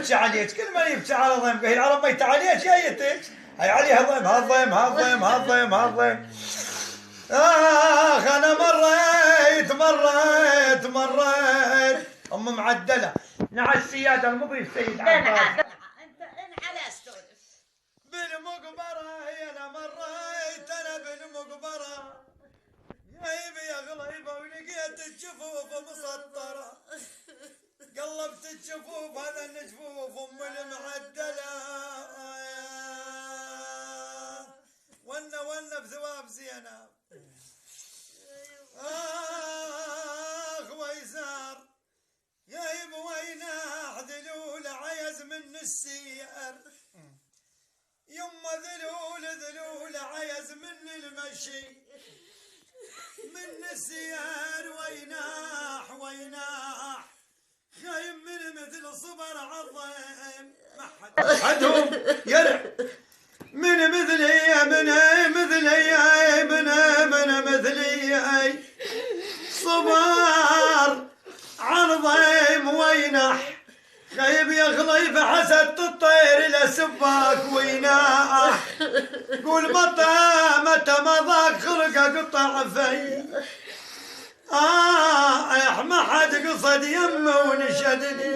يبكي عليك، كل ما يبكي على ضيم قايل على بيت عليك جايتك، هي عليها ضيم هالضيم هالضيم هالضيم هالضيم. انا مريت ام معدله. نعم السياده المضيف سيد عباس. انت على استولف بالمقبره انا مريت انا بالمقبره، غيبي يا غليبه ولقيت الجفوف مسطره، قلبت الجفوف هذا الجفوف ام المعدله، ونا بثواب زينب. ويزار غيب ويناح ذلول عيز من السير، يما ذلول عيز من المشي، من السير ويناح خايم من مثل صبر عظيم ما حدهم يرع من مثلي صبر عظيم وينح، خايب يا خليفه حسدت الطير الاسباك ويناح، قول متى ما ضاق خلقه قطع في ما حد قصد يمه ونشدني.